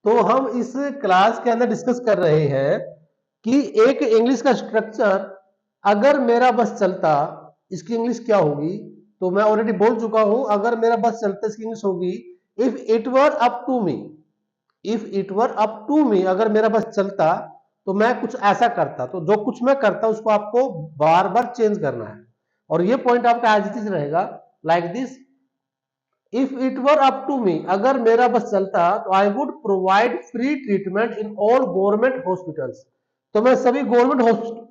तो हम इस क्लास के अंदर डिस्कस कर रहे हैं कि एक इंग्लिश का स्ट्रक्चर अगर मेरा बस चलता इसकी इंग्लिश क्या होगी। तो मैं ऑलरेडी बोल चुका हूं, अगर मेरा बस चलता इसकी इंग्लिश होगी if it were up to me. If it were up to me, अगर मेरा बस चलता तो मैं कुछ ऐसा करता। तो जो कुछ मैं करता उसको आपको बार बार चेंज करना है और ये पॉइंट आपका एज इट इज रहेगा like this. If it were up to me, अगर मेरा बस चलता तो I would provide free treatment in all government hospitals. तो मैं सभी गवर्नमेंट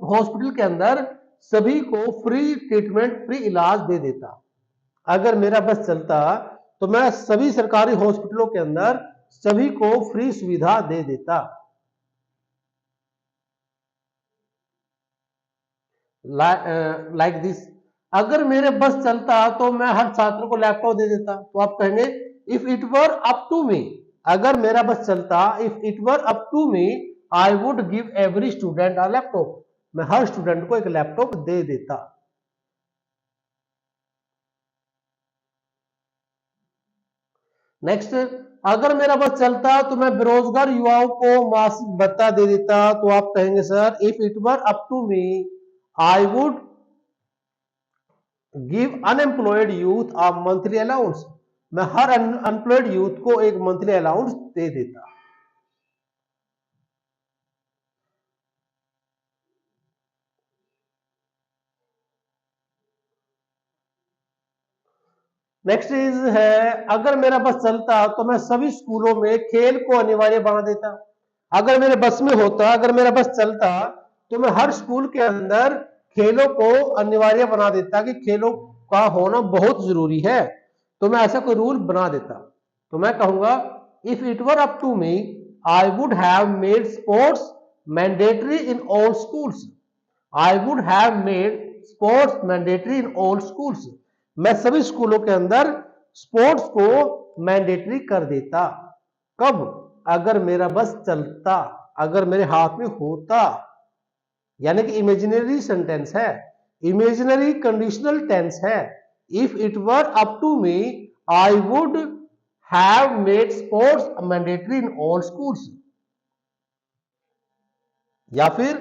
हॉस्पिटल के अंदर सभी को फ्री ट्रीटमेंट, फ्री इलाज दे देता। अगर मेरा बस चलता तो मैं सभी सरकारी हॉस्पिटलों के अंदर सभी को फ्री सुविधा दे देता। लाइक दिस, अगर मेरे बस चलता तो मैं हर छात्र को लैपटॉप दे देता। तो आप कहेंगे if it were up to me, अगर मेरा बस चलता, if it were up to me I would give every student a laptop. मैं हर स्टूडेंट को एक लैपटॉप दे देता। नेक्स्ट, अगर मेरा बस चलता तो मैं बेरोजगार युवाओं को मासिक भत्ता दे देता। तो आप कहेंगे sir if it were up to me I would give unemployed youth a monthly allowance. मैं हर अनएम्प्लॉयड यूथ को एक मंथली अलाउंस दे देता। नेक्स्ट इज है, अगर मेरा बस चलता तो मैं सभी स्कूलों में खेल को अनिवार्य बना देता। अगर मेरे बस में होता, अगर मेरा बस चलता तो मैं हर स्कूल के अंदर खेलों को अनिवार्य बना देता कि खेलों का होना बहुत जरूरी है। तो मैं ऐसा कोई रूल बना देता। तो मैं कहूंगा if it were up to me I would have made sports mandatory in all schools. I would have made sports mandatory in all schools. मैं सभी स्कूलों के अंदर स्पोर्ट्स को मैंडेटरी कर देता। कब? अगर मेरा बस चलता, अगर मेरे हाथ में होता। यानी कि इमेजिनरी सेंटेंस है, इमेजिनरी कंडीशनल टेंस है। If it were up to me I would have made sports mandatory in all schools. या फिर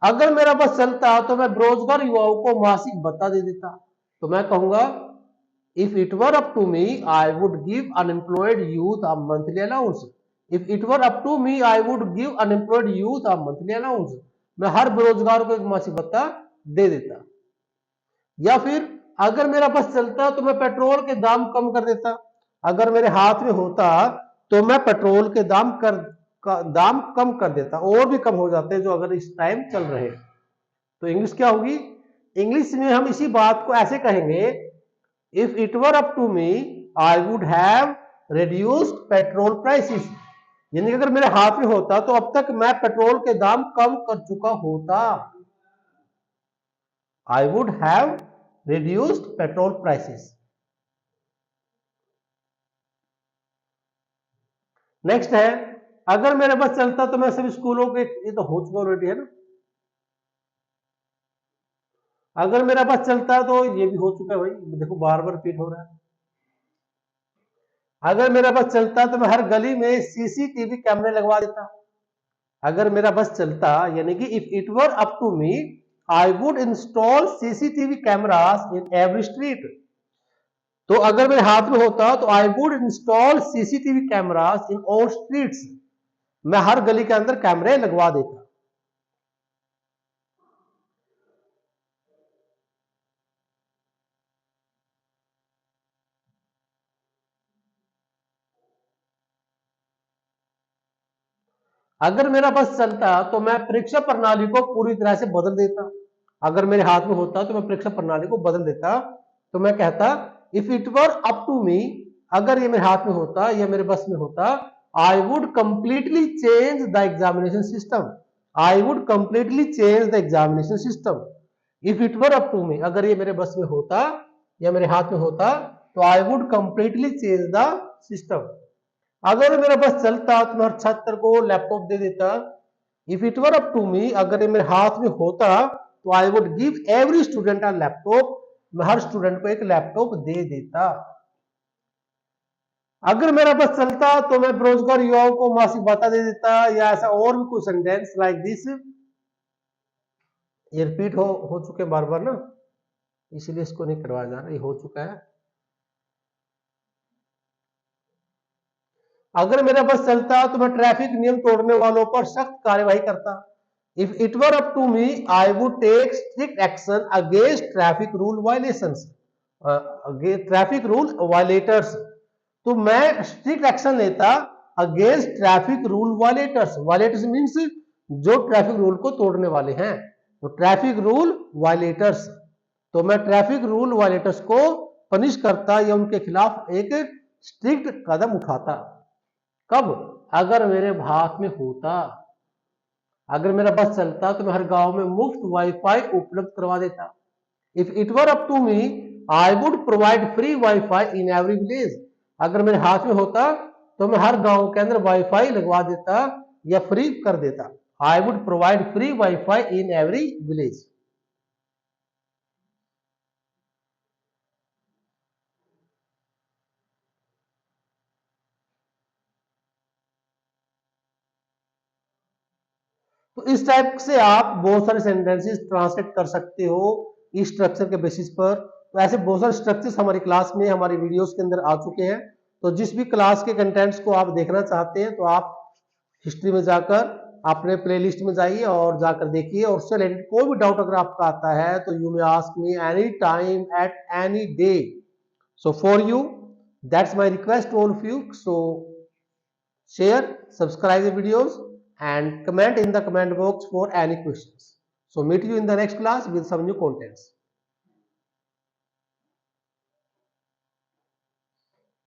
अगर मेरा बस चलता तो मैं बेरोजगार युवाओं को मासिक भत्ता दे देता। तो मैं कहूंगा if it were up to me I would give unemployed youth a monthly allowance. If it were up to me I would give unemployed youth a monthly allowance. मैं हर बेरोजगार को एक मासिक भत्ता दे देता। या फिर अगर मेरा बस चलता तो मैं पेट्रोल के दाम कम कर देता। अगर मेरे हाथ में होता तो मैं पेट्रोल के दाम कम कर देता, और भी कम हो जाते हैं जो अगर इस टाइम चल रहे। तो इंग्लिश क्या होगी? इंग्लिश में हम इसी बात को ऐसे कहेंगे if it were up to me I would have reduced petrol prices. यानी कि अगर मेरे हाथ में होता तो अब तक मैं पेट्रोल के दाम कम कर चुका होता। I would have reduced petrol prices. Next है, अगर मेरा बस चलता तो मैं सभी स्कूलों के, ये तो हो चुका ऑलरेडी है ना। अगर मेरा बस चलता तो ये भी हो चुका है भाई, देखो बार बार रिपीट हो रहा है। अगर मेरा बस चलता तो मैं हर गली में सीसीटीवी कैमरे लगवा देता। अगर मेरा बस चलता यानी कि if it were up to me I would install CCTV cameras in every street. तो अगर मेरे हाथ में होता तो I would install CCTV cameras in all streets. मैं हर गली के अंदर कैमरे लगवा देता। अगर मेरा बस चलता तो मैं परीक्षा प्रणाली को पूरी तरह से बदल देता। अगर मेरे हाथ में होता तो मैं परीक्षा प्रणाली को बदल देता। तो मैं कहता if it were up to me, अगर ये मेरे हाथ में होता या मेरे बस में होता, I would completely change the examination system. I would completely change the examination system. If it were up to me, अगर ये मेरे बस में होता या मेरे हाथ में होता तो I would completely change the system. अगर मेरा बस चलता तो मैं हर छात्र को लैपटॉप दे देता। If it were up to me, अगर ये मेरे हाथ में होता तो I would give every student a laptop. मैं हर स्टूडेंट को एक लैपटॉप दे देता। अगर मेरा बस चलता तो मैं बेरोजगार युवाओं को मासिक भत्ता दे देता, या ऐसा और भी कोई सेंटेंस लाइक दिस। ये रिपीट हो चुके बार बार ना, इसलिए इसको नहीं करवाया जा रहा, ये हो चुका है। अगर मेरा बस चलता तो मैं ट्रैफिक नियम तोड़ने वालों पर सख्त कार्यवाही करता। If it were up to me I would take strict action against traffic rule violations, traffic rule violators. तो मैं स्ट्रिक्ट एक्शन लेता against traffic rule violators. Violators means जो ट्रैफिक रूल को तोड़ने वाले हैं, तो ट्रैफिक रूल वायलेटर्स। तो मैं ट्रैफिक रूल वायलेटर्स को पनिश करता या उनके खिलाफ एक स्ट्रिक्ट कदम उठाता। कब? अगर मेरे हाथ में होता। अगर मेरा बस चलता तो मैं हर गांव में मुफ्त वाईफाई उपलब्ध करवा देता। If it were up to me I would provide free wifi in every village. अगर मेरे हाथ में होता तो मैं हर गांव के अंदर वाईफाई लगवा देता या फ्री कर देता। आई would provide free wifi in every village. तो इस टाइप से आप बहुत सारे सेंटेंसेस ट्रांसलेट कर सकते हो इस स्ट्रक्चर के बेसिस पर। तो ऐसे बहुत सारे स्ट्रक्चर्स हमारी क्लास में, हमारी वीडियोस के अंदर आ चुके हैं। तो जिस भी क्लास के कंटेंट्स को आप देखना चाहते हैं तो आप हिस्ट्री में जाकर अपने प्लेलिस्ट में जाइए और जाकर देखिए, और उससे रिलेटेड कोई भी डाउट अगर आपका आता है तो you may ask me any time at any day. So for you, that's my request to all of you. So share, subscribe the videos and comment in the comment box for any questions. So meet you in the next class with some new contents.